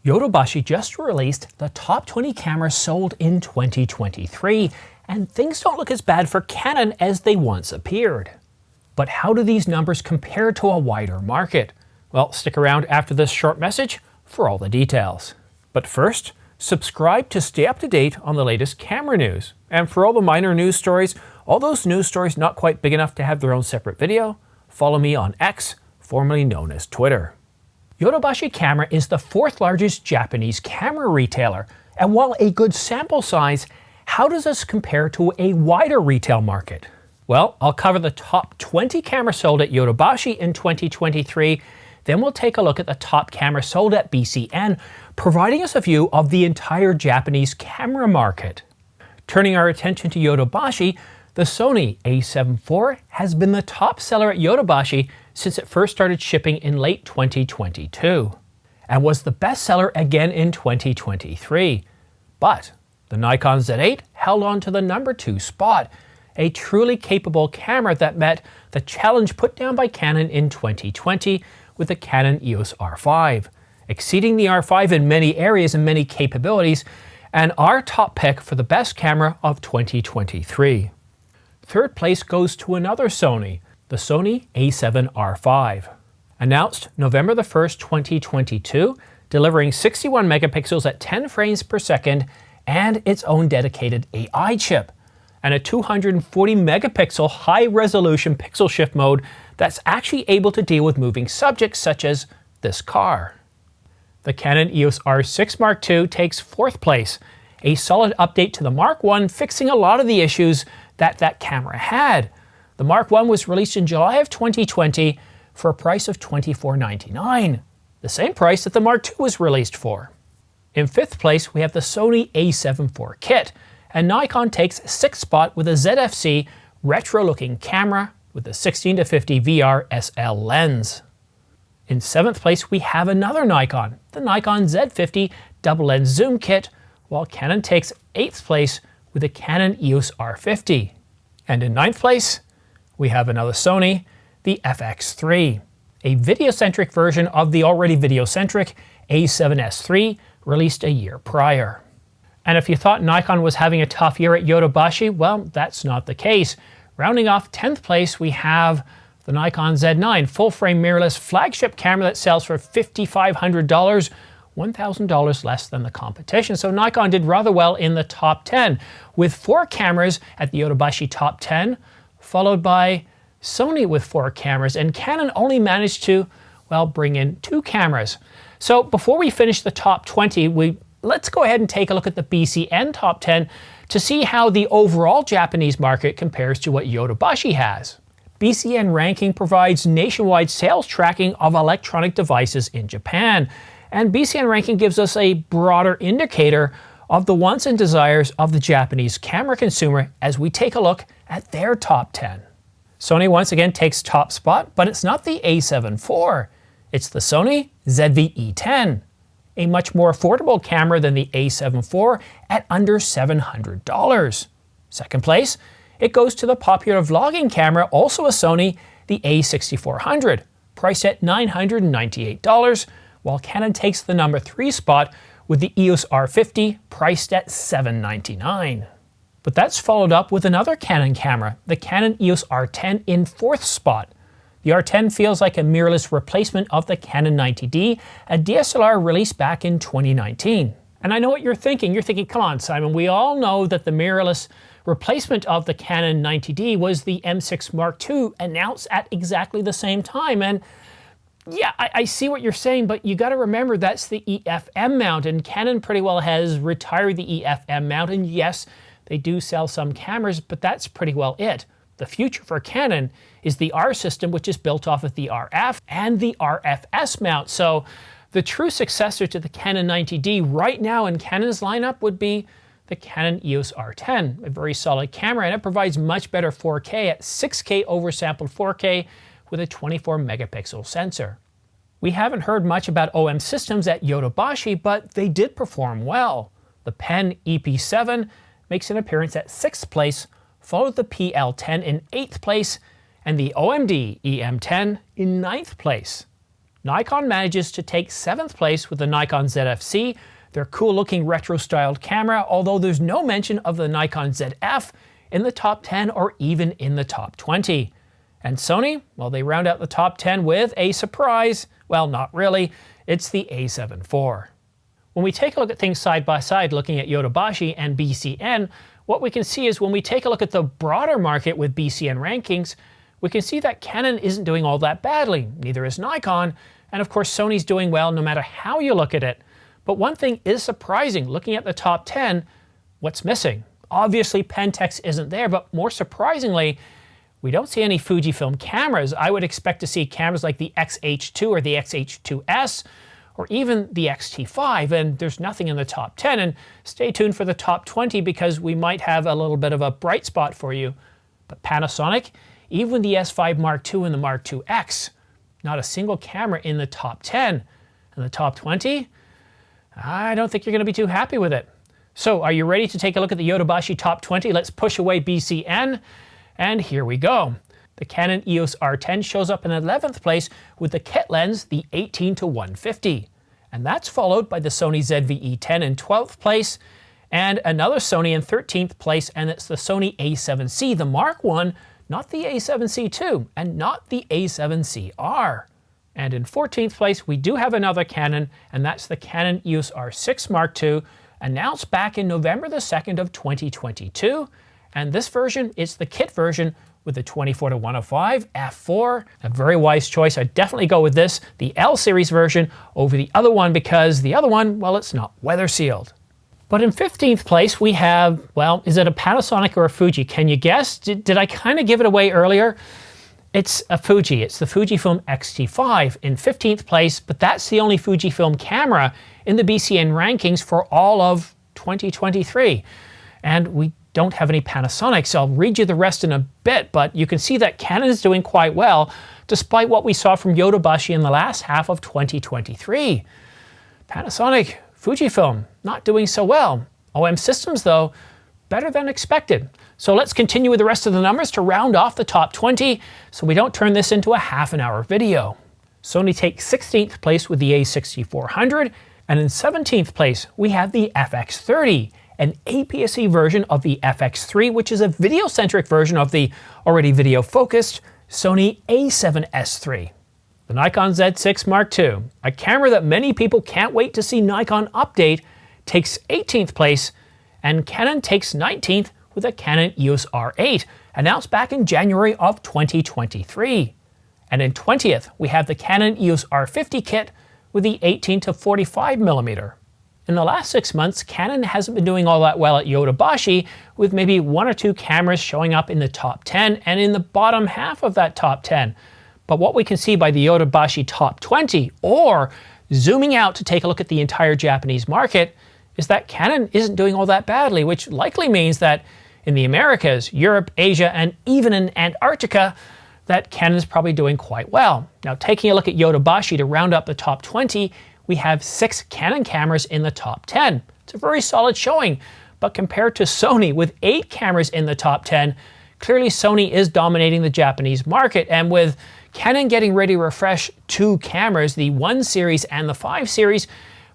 Yodobashi just released the top 20 cameras sold in 2023, and things don't look as bad for Canon as they once appeared. But how do these numbers compare to a wider market? Well, stick around after this short message for all the details. But first, subscribe to stay up to date on the latest camera news. And for all the minor news stories, all those news stories not quite big enough to have their own separate video, follow me on X, formerly known as Twitter. Yodobashi Camera is the fourth largest Japanese camera retailer, and while a good sample size, how does this compare to a wider retail market? Well, I'll cover the top 20 cameras sold at Yodobashi in 2023, then we'll take a look at the top cameras sold at BCN, providing us a view of the entire Japanese camera market. Turning our attention to Yodobashi, the Sony a7 IV has been the top seller at Yodobashi since it first started shipping in late 2022, and was the best seller again in 2023. But the Nikon Z8 held on to the number 2 spot, a truly capable camera that met the challenge put down by Canon in 2020 with the Canon EOS R5, exceeding the R5 in many areas and many capabilities, and our top pick for the best camera of 2023. Third place goes to another Sony, the Sony a7 R5. Announced November 1st, 2022, delivering 61 megapixels at 10 frames per second and its own dedicated AI chip, and a 240 megapixel high-resolution pixel shift mode that's actually able to deal with moving subjects such as this car. The Canon EOS R6 Mark II takes fourth place, a solid update to the Mark I, fixing a lot of the issues that camera had. The Mark I was released in July of 2020 for a price of $24.99, the same price that the Mark II was released for. In fifth place, we have the Sony a7 IV kit, and Nikon takes sixth spot with a ZFC retro-looking camera with a 16-50 VR SL lens. In seventh place, we have another Nikon, the Nikon Z50 double lens zoom kit, while Canon takes eighth place with the Canon EOS R50. And in ninth place, we have another Sony, the FX3, a video-centric version of the already video-centric A7S III released a year prior. And if you thought Nikon was having a tough year at Yodobashi, well, that's not the case. Rounding off 10th place, we have the Nikon Z9 full-frame mirrorless flagship camera that sells for $5,500, $1,000 less than the competition. So Nikon did rather well in the top 10, with 4 cameras at the Yodobashi top 10, followed by Sony with 4 cameras, and Canon only managed to, well, bring in 2 cameras. So before we finish the top 20, let's go ahead and take a look at the BCN top 10 to see how the overall Japanese market compares to what Yodobashi has. BCN ranking provides nationwide sales tracking of electronic devices in Japan, and BCN ranking gives us a broader indicator of the wants and desires of the Japanese camera consumer as we take a look at their top 10. Sony once again takes top spot, but it's not the a7 IV. It's the Sony ZV-E10, a much more affordable camera than the a7 IV at under $700. Second place, it goes to the popular vlogging camera, also a Sony, the a6400, priced at $998, while Canon takes the number 3 spot with the EOS R50, priced at $799. But that's followed up with another Canon camera, the Canon EOS R10 in 4th spot. The R10 feels like a mirrorless replacement of the Canon 90D, a DSLR released back in 2019. And I know what you're thinking. You're thinking, come on, Simon, we all know that the mirrorless replacement of the Canon 90D was the M6 Mark II, announced at exactly the same time. And yeah, I see what you're saying, but you got to remember that's the EFM mount, and Canon pretty well has retired the EFM mount, and yes, they do sell some cameras, but that's pretty well it. The future for Canon is the R system, which is built off of the RF and the RFS mount. So the true successor to the Canon 90D right now in Canon's lineup would be the Canon EOS R10, a very solid camera, and it provides much better 4K at 6K oversampled 4K with a 24 megapixel sensor. We haven't heard much about OM systems at Yodobashi, but they did perform well. The Pen EP7 makes an appearance at 6th place, followed the PL10 in 8th place, and the OMD EM10 in 9th place. Nikon manages to take 7th place with the Nikon ZFC, their cool-looking retro-styled camera, although there's no mention of the Nikon ZF in the top 10 or even in the top 20. And Sony, well, they round out the top 10 with a surprise. Well, not really. It's the A7 IV. When we take a look at things side by side, looking at Yodobashi and BCN, what we can see is when we take a look at the broader market with BCN rankings, we can see that Canon isn't doing all that badly. Neither is Nikon. And of course, Sony's doing well no matter how you look at it. But one thing is surprising, looking at the top 10, what's missing? Obviously, Pentax isn't there, but more surprisingly, we don't see any Fujifilm cameras. I would expect to see cameras like the X-H2 or the X-H2S, or even the X-T5, and there's nothing in the top 10. And stay tuned for the top 20 because we might have a little bit of a bright spot for you. But Panasonic, even the S5 Mark II and the Mark II X, not a single camera in the top 10. In the top 20, I don't think you're going to be too happy with it. So are you ready to take a look at the Yodobashi top 20? Let's push away BCN, and here we go. The Canon EOS R10 shows up in 11th place with the kit lens, the 18-150. And that's followed by the Sony ZV-E10 in 12th place, and another Sony in 13th place, and it's the Sony A7C, the Mark I, not the A7C II, and not the A7CR. And in 14th place, we do have another Canon, and that's the Canon EOS R6 Mark II, announced back in November the 2nd of 2022. And this version is the kit version with the 24-105 f4. A very wise choice. I'd definitely go with this, the L series version, over the other one because the other one, well, it's not weather sealed. But in 15th place, we have, well, is it a Panasonic or a Fuji? Can you guess? Did I kind of give it away earlier? It's a Fuji. It's the Fujifilm X-T5 in 15th place, but that's the only Fujifilm camera in the BCN rankings for all of 2023. And we don't have any Panasonic, so I'll read you the rest in a bit, but you can see that Canon is doing quite well, despite what we saw from Yodobashi in the last half of 2023. Panasonic, Fujifilm, not doing so well. OM Systems, though, better than expected. So let's continue with the rest of the numbers to round off the top 20 so we don't turn this into a half-an-hour video. Sony takes 16th place with the a6400, and in 17th place we have the FX30, an APS-C version of the FX3, which is a video-centric version of the already video-focused Sony a7S III. The Nikon Z6 Mark II, a camera that many people can't wait to see Nikon update, takes 18th place, and Canon takes 19th with a Canon EOS R8, announced back in January of 2023. And in 20th, we have the Canon EOS R50 kit with the 18-45mm. In the last 6 months, Canon hasn't been doing all that well at Yodobashi, with maybe 1 or 2 cameras showing up in the top 10 and in the bottom half of that top 10. But what we can see by the Yodobashi top 20, or zooming out to take a look at the entire Japanese market, is that Canon isn't doing all that badly, which likely means that in the Americas, Europe, Asia, and even in Antarctica, that Canon is probably doing quite well. Now, taking a look at Yodobashi to round up the top 20, we have 6 Canon cameras in the top 10. It's a very solid showing, but compared to Sony with 8 cameras in the top 10, clearly Sony is dominating the Japanese market, and with Canon getting ready to refresh 2 cameras, the 1 series and the 5 series,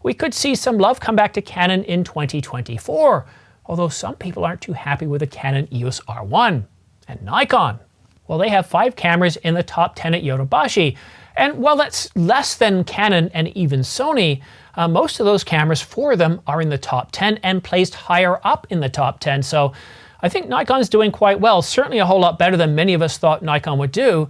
we could see some love come back to Canon in 2024, although some people aren't too happy with the Canon EOS R1. And Nikon, well, they have 5 cameras in the top 10 at Yodobashi, and while that's less than Canon and even Sony, most of those cameras, 4 of them, are in the top 10 and placed higher up in the top 10. So I think Nikon's doing quite well, certainly a whole lot better than many of us thought Nikon would do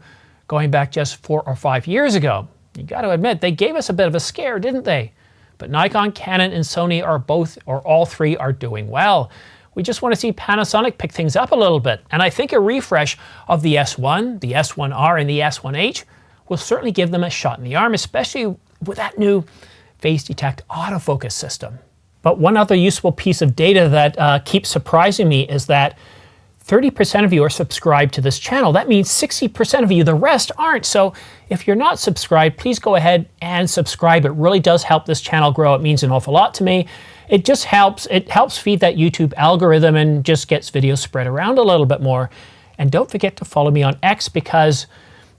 going back just 4 or 5 years ago. You got to admit, they gave us a bit of a scare, didn't they? But Nikon, Canon, and Sony are both, or all 3, are doing well. We just want to see Panasonic pick things up a little bit. And I think a refresh of the S1, the S1R, and the S1H will certainly give them a shot in the arm, especially with that new phase detect autofocus system. But one other useful piece of data that keeps surprising me is that 30% of you are subscribed to this channel. That means 60% of you, the rest aren't. So if you're not subscribed, please go ahead and subscribe. It really does help this channel grow. It means an awful lot to me. It just helps. It helps feed that YouTube algorithm and just gets videos spread around a little bit more. And don't forget to follow me on X because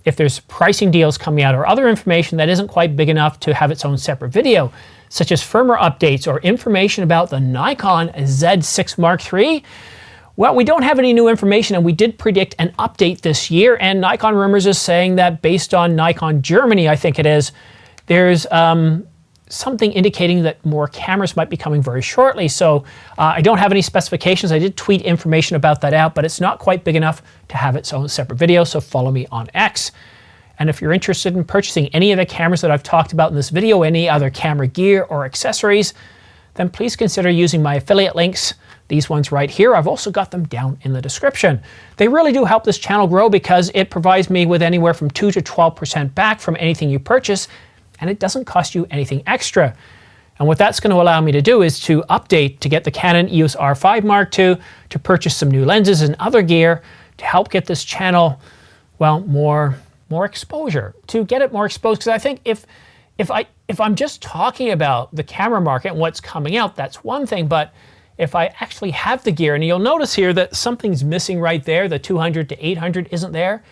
if there's pricing deals coming out or other information that isn't quite big enough to have its own separate video, such as firmware updates or information about the Nikon Z6 Mark III, well, we don't have any new information, and we did predict an update this year, and Nikon Rumors is saying that based on Nikon Germany, I think it is, there's something indicating that more cameras might be coming very shortly. So I don't have any specifications. I did tweet information about that out, but it's not quite big enough to have its own separate video, so follow me on X. And if you're interested in purchasing any of the cameras that I've talked about in this video, any other camera gear or accessories, then please consider using my affiliate links. These ones right here, I've also got them down in the description. They really do help this channel grow because it provides me with anywhere from 2 to 12% back from anything you purchase, and it doesn't cost you anything extra. And what that's going to allow me to do is to update to get the Canon EOS R5 Mark II, to purchase some new lenses and other gear to help get this channel, well, more exposure, to get it more exposed. Because I think if I'm just talking about the camera market and what's coming out, that's one thing, but if I actually have the gear, and you'll notice here that something's missing right there, the 200 to 800 isn't there.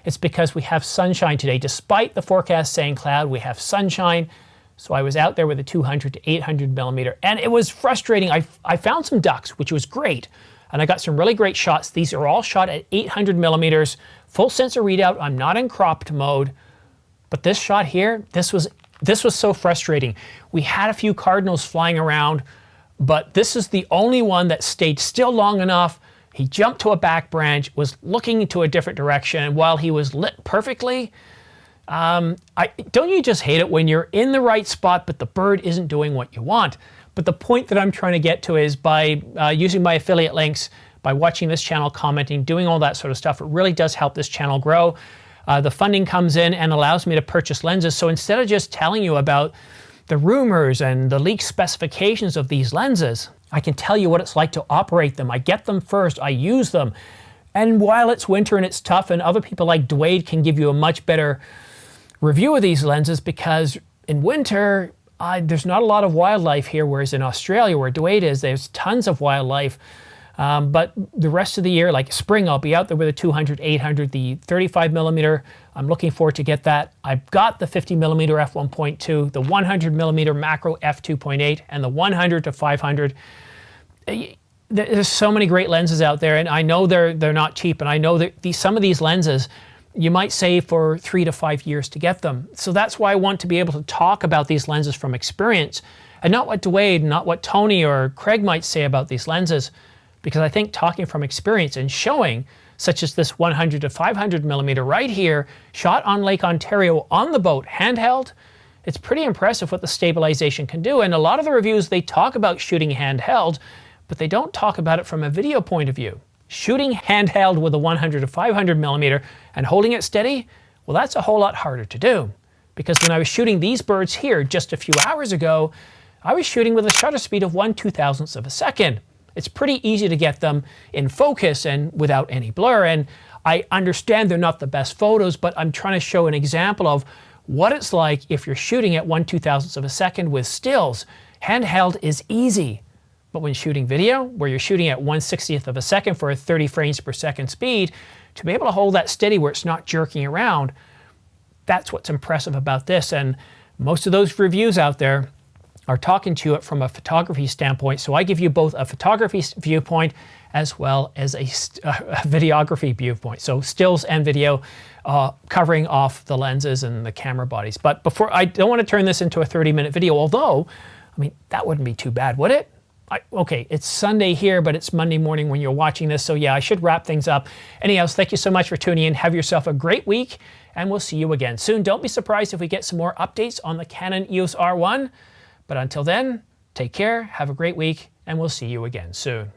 It's because we have sunshine today. Despite the forecast saying cloud, we have sunshine. So I was out there with a 200 to 800 millimeter, and it was frustrating. I found some ducks, which was great, and I got some really great shots. These are all shot at 800 millimeters, full sensor readout. I'm not in cropped mode, but this shot here, this was so frustrating. We had a few cardinals flying around, but this is the only one that stayed still long enough. He jumped to a back branch, was looking into a different direction, and while he was lit perfectly, don't you just hate it when you're in the right spot, but the bird isn't doing what you want? But the point that I'm trying to get to is by using my affiliate links, by watching this channel, commenting, doing all that sort of stuff, it really does help this channel grow. The funding comes in and allows me to purchase lenses. So instead of just telling you about the rumors and the leaked specifications of these lenses, I can tell you what it's like to operate them. I get them first, I use them. And while it's winter and it's tough, and other people like Dwayne can give you a much better review of these lenses, because in winter, there's not a lot of wildlife here, whereas in Australia, where Dwayne is, there's tons of wildlife. But the rest of the year, like spring, I'll be out there with a 200, 800, the 35 millimeter. I'm looking forward to get that. I've got the 50 millimeter f1.2, the 100 millimeter macro f2.8, and the 100 to 500. There's so many great lenses out there, and I know they're not cheap, and I know that some of these lenses you might save for 3 to 5 years to get them. So that's why I want to be able to talk about these lenses from experience, and not what Dwayne, not what Tony or Craig might say about these lenses, because I think talking from experience and showing, such as this 100 to 500 millimeter right here, shot on Lake Ontario on the boat, handheld, it's pretty impressive what the stabilization can do. And a lot of the reviews, they talk about shooting handheld, but they don't talk about it from a video point of view. Shooting handheld with a 100 to 500 millimeter and holding it steady, well, that's a whole lot harder to do. Because when I was shooting these birds here just a few hours ago, I was shooting with a shutter speed of 1/2000th of a second. It's pretty easy to get them in focus and without any blur. And I understand they're not the best photos, but I'm trying to show an example of what it's like if you're shooting at 1/2000th of a second with stills. Handheld is easy. But when shooting video, where you're shooting at 1/60th of a second for a 30 frames per second speed, to be able to hold that steady where it's not jerking around, that's what's impressive about this. And most of those reviews out there are talking to it from a photography standpoint. So I give you both a photography viewpoint as well as a videography viewpoint. So stills and video, covering off the lenses and the camera bodies. But before, I don't want to turn this into a 30-minute video, although, I mean, that wouldn't be too bad, would it? Okay, it's Sunday here, but it's Monday morning when you're watching this. So yeah, I should wrap things up. Anyhow, thank you so much for tuning in. Have yourself a great week, and we'll see you again soon. Don't be surprised if we get some more updates on the Canon EOS R1. But until then, take care, have a great week, and we'll see you again soon.